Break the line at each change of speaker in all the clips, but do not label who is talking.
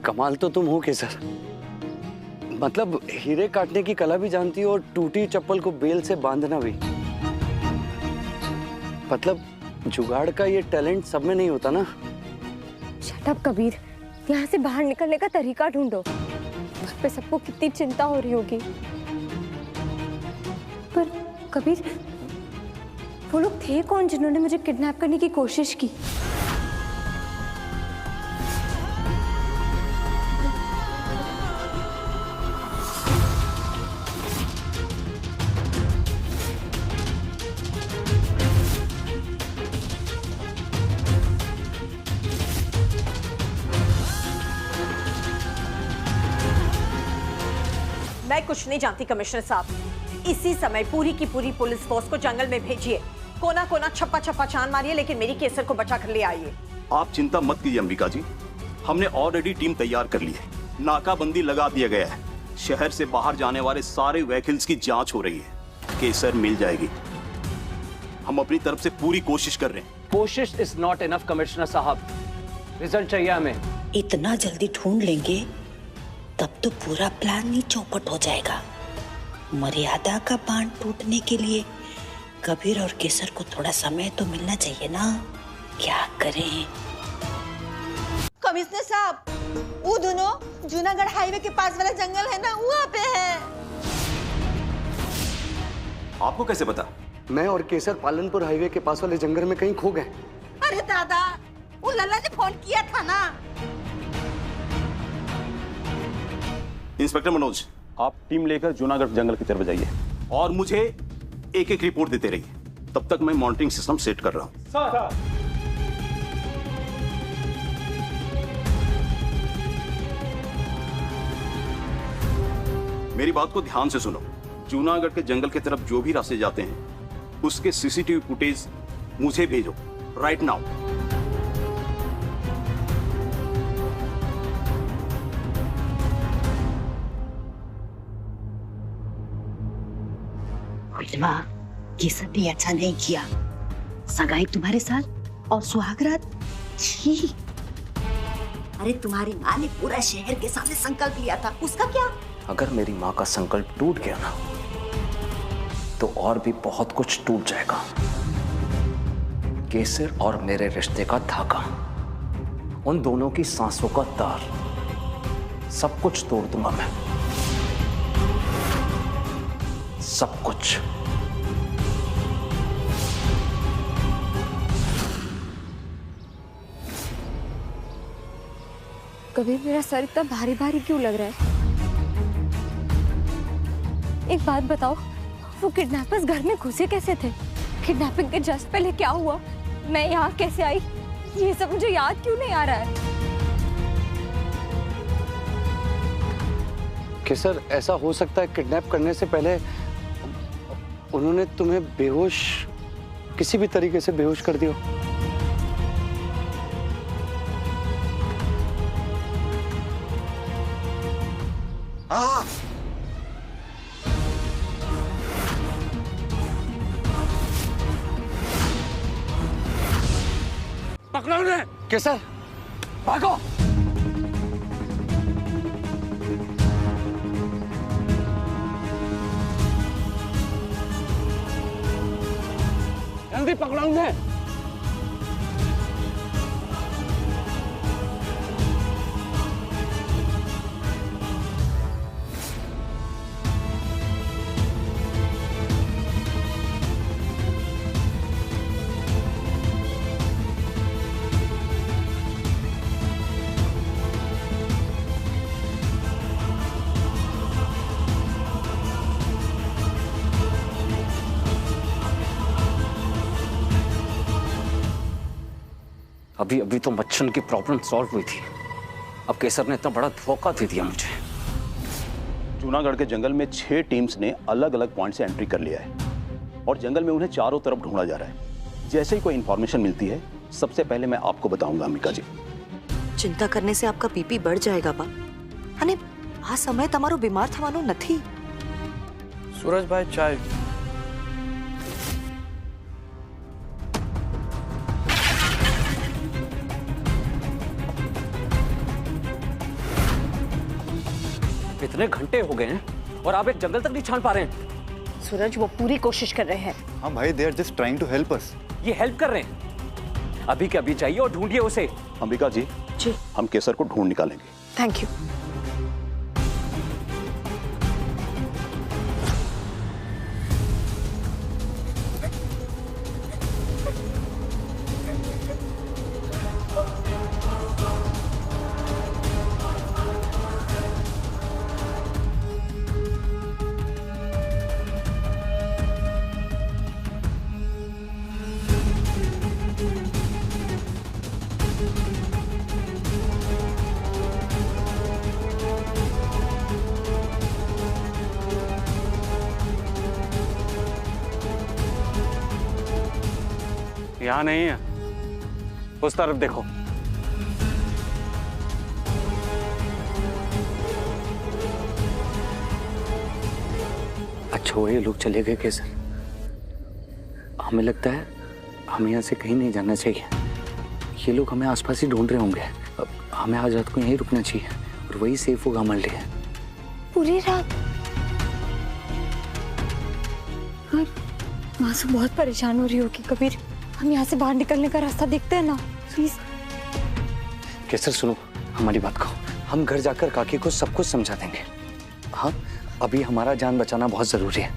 कमाल तो तुम हो केसर। मतलब हीरे काटने की कला भी जानती हो और टूटी चप्पल को बेल से बांधना भी। मतलब जुगाड़ का ये टैलेंट सब में नहीं होता ना।
शट अप कबीर, यहाँ से बाहर निकलने का तरीका ढूंढो। घर पे सबको कितनी चिंता हो रही होगी। पर कबीर, वो लोग थे कौन जिन्होंने मुझे किडनैप करने की कोशिश की?
मैं कुछ नहीं जानती कमिश्नर साहब। इसी समय पूरी की पूरी पुलिस फोर्स को जंगल में भेजिए, कोना कोना छप्पा छप्पा छान मारिए, लेकिन मेरी केसर को बचा कर ले आइए।
आप चिंता मत कीजिए अंबिका जी, हमने ऑलरेडी टीम तैयार कर ली है। नाकाबंदी लगा दिया गया है। शहर से बाहर जाने वाले सारे व्हीकल्स की जांच हो रही है। केसर मिल जाएगी। हम अपनी तरफ से पूरी कोशिश कर रहे हैं।
कोशिश इज नॉट इनफ कमिश्नर साहब, रिजल्ट चाहिए हमें।
इतना जल्दी ढूंढ लेंगे तब तो पूरा प्लान ही चौपट हो जाएगा। मर्यादा का बांध टूटने के लिए कबीर और केसर को थोड़ा समय तो मिलना चाहिए ना। क्या करें?
कमिश्नर साहब, वो दोनों जूनागढ़ हाईवे के पास वाला जंगल है ना, वहाँ पे है।
आपको कैसे पता?
मैं और केसर पालनपुर हाईवे के पास वाले जंगल में कहीं खो गए।
अरे दादा, वो लल्ला ने फोन किया था ना।
इंस्पेक्टर मनोज, आप टीम लेकर जूनागढ़ जंगल की तरफ जाइए और मुझे एक एक रिपोर्ट देते रहिए। तब तक मैं मॉनिटरिंग सिस्टम सेट कर रहा हूं। सर। मेरी बात को ध्यान से सुनो। जूनागढ़ के जंगल की तरफ जो भी रास्ते जाते हैं उसके सीसीटीवी फुटेज मुझे भेजो राइट नाउ।
ये सब भी अच्छा नहीं किया। सगाई तुम्हारे साथ और सुहागरात। छी। अरे तुम्हारी माँ ने पूरा शहर के सामने संकल्प लिया था, उसका क्या?
अगर मेरी माँ का संकल्प टूट गया ना तो और भी बहुत कुछ टूट जाएगा। केसर और मेरे रिश्ते का धागा, उन दोनों की सांसों का तार, सब कुछ तोड़ दूंगा मैं। सब कुछ।
कबीर, मेरा सर इतना भारी भारी क्यों लग रहा है? एक बात बताओ, वो किडनैपर्स घर में घुसे कैसे थे? किडनैपिंग के जस्ट पहले क्या हुआ? मैं यहाँ कैसे आई? ये सब मुझे याद क्यों नहीं आ रहा है?
केसर, ऐसा हो सकता है किडनैप करने से पहले उन्होंने तुम्हें बेहोश, किसी भी तरीके से बेहोश कर दिया। पकड़ो उन्हें। केसर, भागो। जल्दी पकड़ो उन्हें। अभी अभी तो मच्छन की प्रॉब्लम सॉल्व हुई थी, अब केसर ने इतना बड़ा धोखा दे दिया मुझे।
जूनागढ़ के जंगल में 6 टीम्स ने अलग अलग पॉइंट से एंट्री कर लिया है और जंगल में उन्हें चारों तरफ ढूंढा जा रहा है। जैसे ही कोई इंफॉर्मेशन मिलती है सबसे पहले मैं आपको बताऊंगा अंबिका जी।
चिंता करने से आपका बीपी बढ़ जाएगा बा। अने आ समय तमारो बीमार थवानो नथी।
सूरज भाई, चाय।
इतने घंटे हो गए हैं और आप एक जंगल तक नहीं छान पा रहे हैं।
सूरज, वो पूरी कोशिश कर रहे हैं।
हाँ भाई, they are just trying to help us.
ये हेल्प कर रहे हैं। अभी के अभी चाहिए और ढूंढिए उसे।
अंबिका जी,
जी,
हम केसर को ढूंढ निकालेंगे।
Thank you.
यहाँ नहीं है, उस तरफ देखो। अच्छा हुआ ये लोग चले गए केसर। हमें लगता है हमें यहाँ से कहीं नहीं जाना चाहिए। ये लोग हमें आसपास ही ढूंढ रहे होंगे। अब हमें आज रात को यहीं रुकना चाहिए और वही सेफ होगा हमारे लिए।
पूरी रात? और मासूम बहुत परेशान हो रही होगी। कबीर, हम यहाँ से बाहर निकलने का रास्ता देखते हैं ना, प्लीज।
केसर सुनो हमारी बात को, हम घर जाकर काकी को सब कुछ समझा देंगे। हाँ, अभी हमारा जान बचाना बहुत जरूरी है।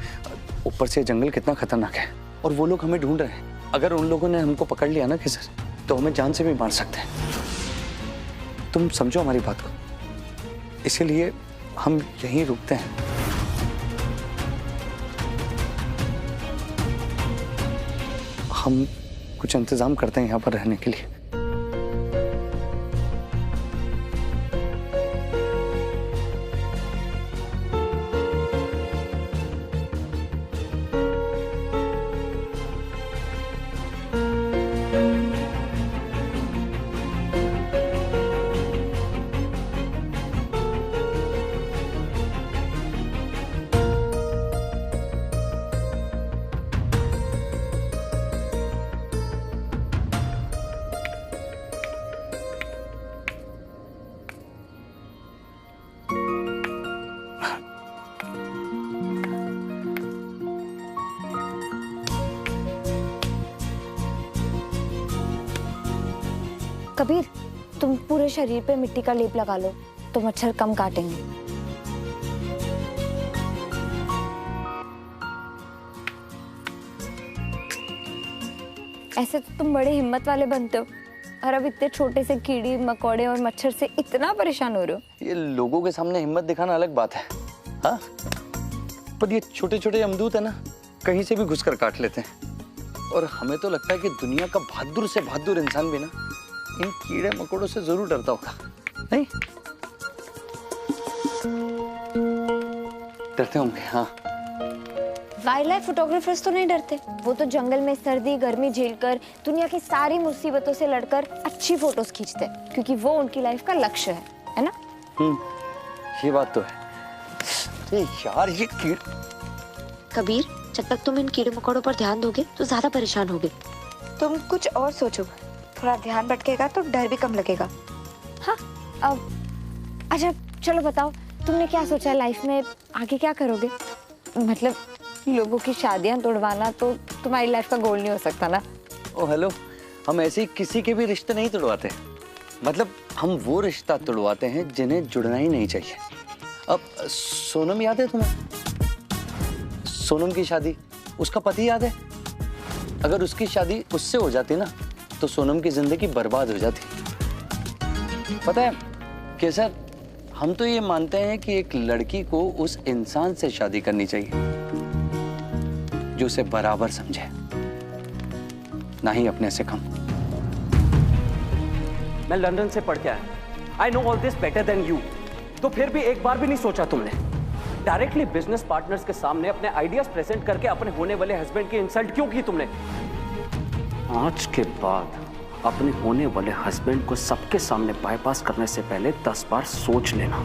ऊपर से जंगल कितना खतरनाक है और वो लोग हमें ढूंढ रहे हैं। अगर उन लोगों ने हमको पकड़ लिया ना केसर, तो हमें जान से भी मार सकते हैं। तुम समझो हमारी बात को, इसीलिए हम यहीं रुकते हैं। हम कुछ इंतजाम करते हैं यहाँ पर रहने के लिए।
कबीर, तुम पूरे शरीर पे मिट्टी का लेप लगा लो तो मच्छर कम काटेंगे। ऐसे तो तुम बड़े हिम्मत वाले बनते हो, और अब इतने छोटे से कीड़ी मकोड़े और मच्छर से इतना परेशान हो रहे हो।
ये लोगों के सामने हिम्मत दिखाना अलग बात है, हाँ? पर ये छोटे छोटे अमदूत है ना, कहीं से भी घुसकर काट लेते हैं। और हमें तो लगता है कि दुनिया का बहादुर से बहादुर इंसान भी ना इन कीड़े मकोड़ों से जरूर डरता होगा, नहीं? डरते होंगे, हाँ।
वाइल्ड लाइफ फोटोग्राफर्स तो नहीं डरते। वो तो जंगल में सर्दी गर्मी झेलकर दुनिया की सारी मुसीबतों से लड़कर अच्छी फोटोज खींचते हैं, क्योंकि वो उनकी लाइफ का लक्ष्य है ना?
ये बात तो है। अरे यार, ये कीड़।
कबीर, जब तक तुम इन कीड़े मकोड़ों पर ध्यान दोगे तो ज्यादा परेशान होगे।
तुम कुछ और सोचो, थोड़ा ध्यान भटकेगा तो डर भी कम लगेगा। हाँ, अब अच्छा चलो बताओ, तुमने क्या सोचा है लाइफ में, आगे क्या करोगे? मतलब लोगों की शादियां तोड़वाना तो तुम्हारी लाइफ का गोल नहीं हो सकता ना?
ओ हेलो, हम ऐसे ही किसी के भी रिश्ते नहीं तोड़वाते। मतलब हम वो रिश्ता तोड़वाते हैं जिन्हें जुड़ना ही नहीं चाहिए। अब सोनम याद है तुम्हें? सोनम की शादी, उसका पति याद है? अगर उसकी शादी उससे हो जाती ना तो सोनम की जिंदगी बर्बाद हो जाती। पता है केसर, हम तो ये मानते हैं कि एक लड़की को उस इंसान से शादी करनी चाहिए जो उसे बराबर समझे, ना ही अपने से कम।
मैं लंदन से पढ़ के आया। I know all this better than you. तो फिर भी एक बार भी नहीं सोचा तुमने? डायरेक्टली बिजनेस पार्टनर्स के सामने अपने आइडियाज प्रेजेंट करके अपने होने वाले हस्बैंड की इंसल्ट क्यों की तुमने? आज के बाद अपने होने वाले हस्बैंड को सबके सामने बाईपास करने से पहले 10 बार सोच लेना।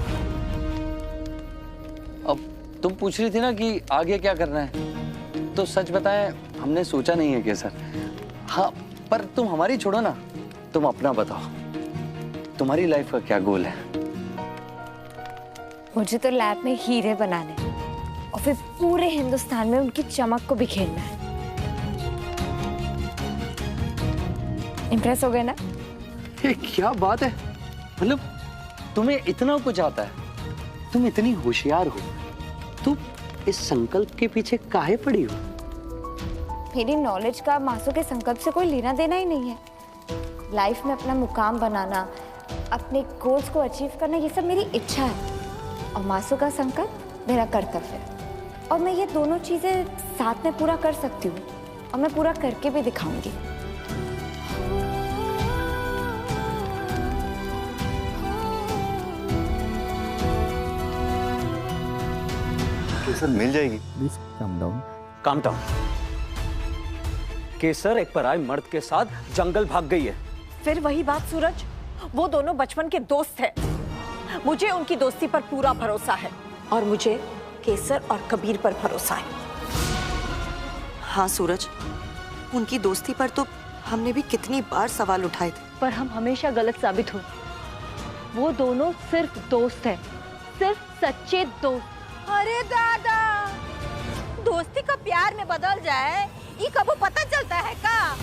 अब तुम पूछ रही थी ना कि आगे क्या करना है, तो सच बताएं हमने सोचा नहीं है केसर। हाँ, पर तुम हमारी छोड़ो ना, तुम अपना बताओ, तुम्हारी लाइफ का क्या गोल है?
मुझे तो लैब में हीरे बनाने और फिर पूरे हिंदुस्तान में उनकी चमक को बिखेरना है। इम्प्रेस हो गए ना?
ये क्या बात है, मतलब तुम्हें इतना कुछ आता है, तुम इतनी होशियार हो, तुम इस संकल्प के पीछे काहे पड़ी हो?
मेरी नॉलेज का मासू के संकल्प से कोई लेना देना ही नहीं है। लाइफ में अपना मुकाम बनाना, अपने गोल्स को अचीव करना, ये सब मेरी इच्छा है और मासू का संकल्प मेरा कर्तव्य है। और मैं ये दोनों चीजें साथ में पूरा कर सकती हूँ और मैं पूरा करके भी दिखाऊंगी।
केसर मिल जाएगी।
Please calm down.
Calm down. Kesar एक पराये मर्द के साथ जंगल भाग गई है।
फिर वही बात सूरज, वो दोनों बचपन के दोस्त हैं। मुझे उनकी दोस्ती पर पूरा भरोसा है और मुझे केसर और कबीर पर भरोसा है।
हाँ सूरज, उनकी दोस्ती पर तो हमने भी कितनी बार सवाल उठाए थे,
पर हम हमेशा गलत साबित हुए। वो दोनों सिर्फ दोस्त हैं, सिर्फ सच्चे दोस्त।
अरे दादा, दोस्ती का प्यार में बदल जाए ये कबो पता चलता है का?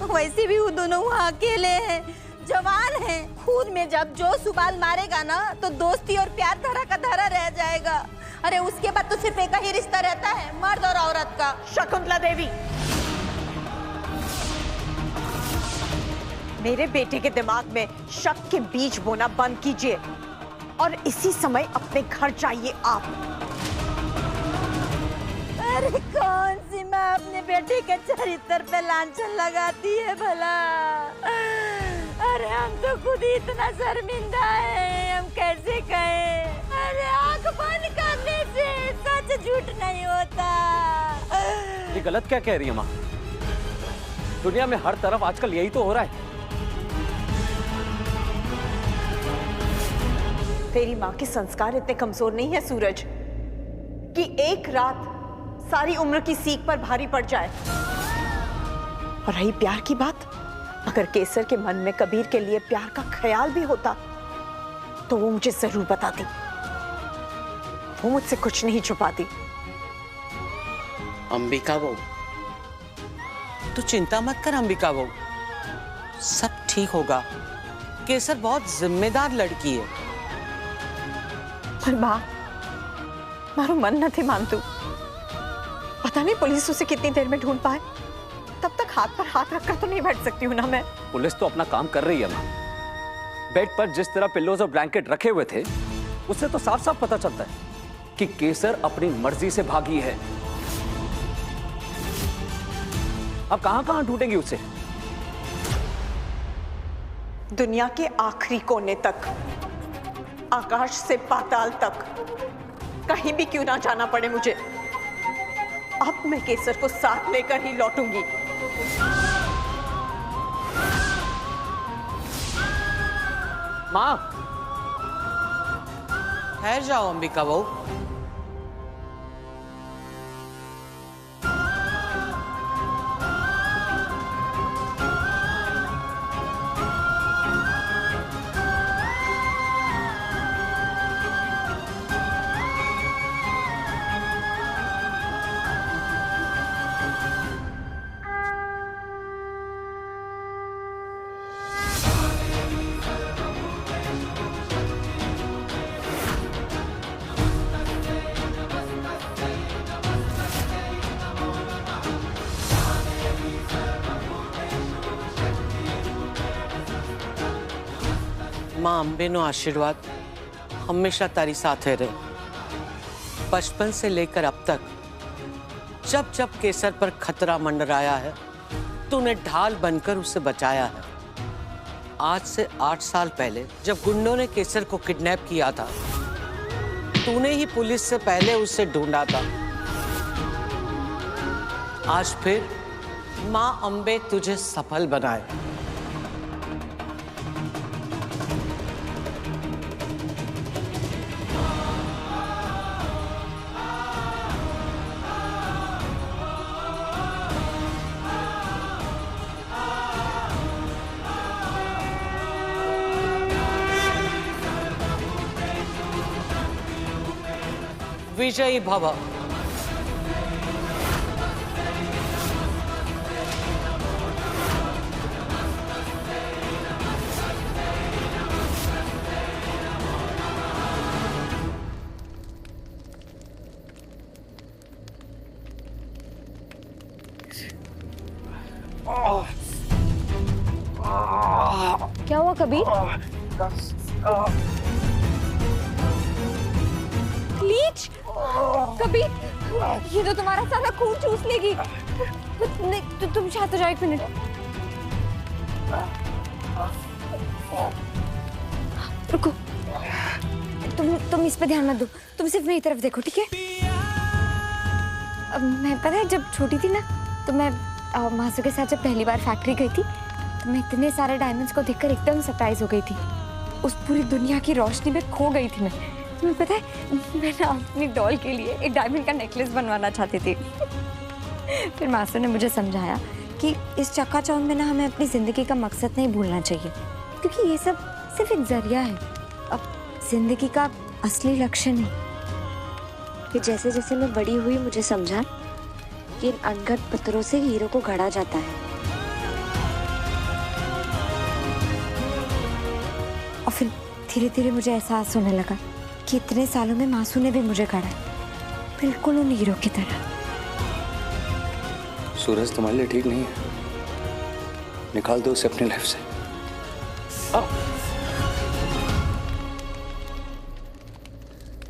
वैसे भी वो दोनों वहाँ अकेले हैं, जवान हैं। खून में जब जोश उबाल मारेगा ना तो दोस्ती और प्यार धरा का धरा रह जाएगा। अरे उसके बाद तो सिर्फ एक ही रिश्ता रहता है, मर्द और औरत का। शकुंतला देवी, मेरे बेटे के दिमाग में शक के बीज बोना बंद कीजिए और इसी समय अपने घर जाइए आप। अरे कौन सी माँ अपने बेटे के चरित्र पे लांछन लगाती है भला? अरे हम तो खुद ही इतना शर्मिंदा है, हम कैसे कहें? अरे आंख बंद करने से सच झूठ नहीं होता।
ये गलत क्या कह रही है माँ? दुनिया में हर तरफ आजकल यही तो हो रहा है।
तेरी माँ के संस्कार इतने कमजोर नहीं है सूरज कि एक रात सारी उम्र की सीख पर भारी पड़ जाए। और रही प्यार की बात, अगर केसर के मन में कबीर के लिए प्यार का ख्याल भी होता तो वो मुझे जरूर बताती। वो मुझसे कुछ नहीं छुपाती।
अंबिका बहू, तू चिंता मत कर अंबिका बहू, सब ठीक होगा। केसर बहुत जिम्मेदार लड़की है।
पर माँ, मारो मन न थे मानतू। पता नहीं पुलिस उसे कितनी देर में ढूंढ पाए। तब तक हाथ पर हाथ रखकर तो नहीं बैठ सकती हूँ ना मैं।
पुलिस तो अपना काम कर रही है माँ। बेड पर जिस तरह पिल्लोज और ब्लैंकेट रखे हुए थे, उससे तो साफ साफ पता चलता है कि केसर अपनी मर्जी से भागी है। अब कहां कहां ढूंढेंगी उसे?
दुनिया के आखिरी कोने तक, आकाश से पाताल तक, कहीं भी क्यों ना जाना पड़े मुझे। अब मैं केसर को साथ लेकर ही लौटूंगी।
माँ, ठहर जाओ अंबिका बहू। माँ अंबे नो आशीर्वाद हमेशा तारी साथे रहे। बचपन से लेकर अब तक जब जब केसर पर खतरा मंडराया है, तूने ढाल बनकर उसे बचाया है। आज से 8 साल पहले जब गुंडों ने केसर को किडनैप किया था, तूने ही पुलिस से पहले उसे ढूंढा था। आज फिर माँ अंबे तुझे सफल बनाए। विजयी भव।
क्या हुआ कबीर? लीच! कबीर, ये तो तुम्हारा सारा खून चूस लेगी। नहीं, तुम शांत हो जाओ 1 मिनट। रुको, तुम इस पे ध्यान मत दो, तुम सिर्फ मेरी तरफ देखो, ठीक है? मैं पता है जब छोटी थी ना, तो मैं मासू के साथ जब पहली बार फैक्ट्री गई थी, तो मैं इतने सारे डायमंड्स को देखकर एकदम सरप्राइज हो गई थी। उस पूरी दुनिया की रोशनी में खो गई थी मैं। तुम्हें पता है, मैं ना अपनी डॉल के लिए एक डायमंड का नेकलेस बनवाना चाहती थी। फिर मासू ने मुझे समझाया कि इस चक्काचौंध में ना हमें अपनी जिंदगी का मकसद नहीं भूलना चाहिए, क्योंकि ये सब सिर्फ एक जरिया है, अब जिंदगी का असली लक्ष्य नहीं। फिर जैसे जैसे मैं बड़ी हुई, मुझे समझा कि इन अनगढ़ पत्थरों से हीरो को गढ़ा जाता है। और फिर धीरे धीरे मुझे एहसास होने लगा कि इतने सालों में मासू ने भी मुझे गढ़ा है, बिल्कुल उन हीरो की तरह।
सूरज तुम्हारे लिए ठीक नहीं है, निकाल दो उसे अपनी लाइफ से।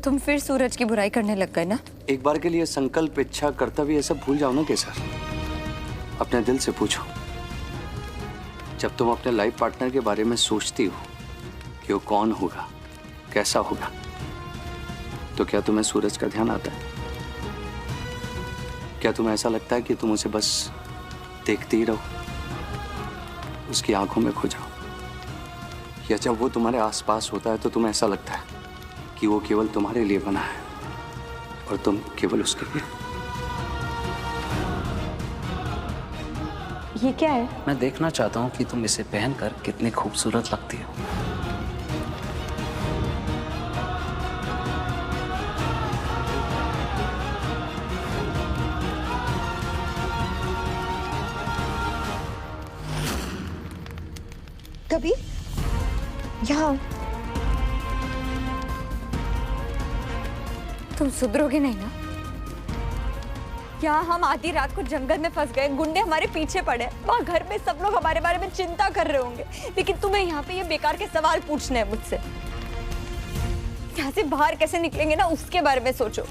तुम फिर सूरज की बुराई करने लग गए ना?
एक बार के लिए संकल्प, इच्छा, कर्तव्य ये सब भूल जाओ ना केसर। अपने दिल से पूछो, जब तुम अपने लाइफ पार्टनर के बारे में सोचती हो कि वो कौन होगा, कैसा होगा, तो क्या तुम्हें सूरज का ध्यान आता है? क्या तुम्हें ऐसा लगता है कि तुम उसे बस देखते ही रहो, उसकी आंखों में खो जाओ? या जब वो तुम्हारे आसपास होता है तो तुम्हें ऐसा लगता है कि वो केवल तुम्हारे लिए बना है और तुम केवल उसके लिए?
ये क्या है?
मैं देखना चाहता हूँ कि तुम इसे पहनकर कितनी खूबसूरत लगती हो।
कभी यहाँ तुम सुधरोगे नहीं ना? यहाँ हम आधी रात को जंगल में फंस गए, गुंडे हमारे पीछे पड़े, वहाँ घर में सब लोग हमारे बारे में चिंता कर रहे होंगे, लेकिन तुम्हें यहाँ पे ये बेकार के सवाल पूछने हैं मुझसे। यहाँ से बाहर कैसे निकलेंगे ना, उसके बारे में सोचो।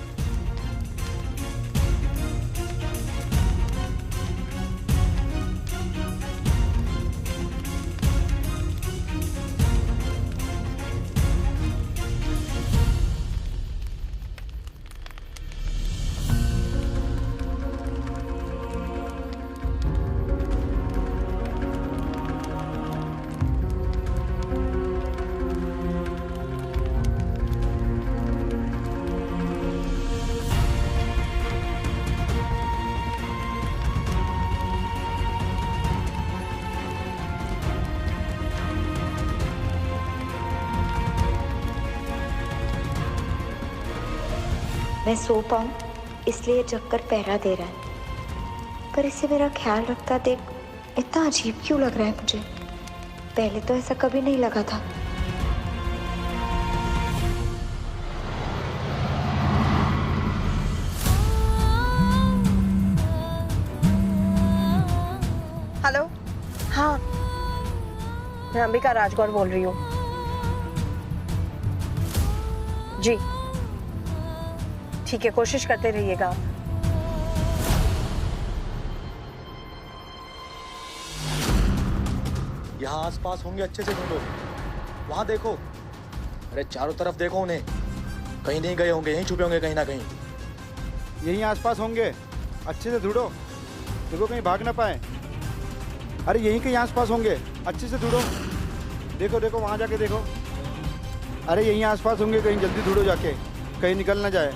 मैं सो पाऊं इसलिए चक्कर पहरा दे रहा है, पर इसे मेरा ख्याल रखता देख इतना अजीब क्यों लग रहा है मुझे? पहले तो ऐसा कभी नहीं लगा था।
हेलो, हाँ, मैं अंबिका राजगौर बोल रही हूँ। जी ठीक है, कोशिश करते रहिएगा।
यहाँ आसपास होंगे, अच्छे से ढूंढो। वहां देखो, अरे चारों तरफ देखो उन्हें, कहीं नहीं गए होंगे, यहीं छुपे होंगे कहीं ना कहीं।
यहीं आसपास होंगे, अच्छे से ढूंढो, देखो कहीं भाग ना पाए। अरे यहीं कहीं आसपास होंगे, अच्छे से ढूंढो, देखो देखो वहां जाके देखो। अरे यहीं आसपास होंगे, कहीं जल्दी ढूंढो जाके, कहीं निकल ना जाए,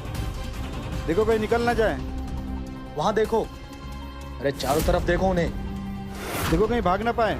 देखो कहीं निकल ना जाए।
वहां देखो, अरे चारों तरफ देखो उन्हें,
देखो कहीं भाग ना पाए।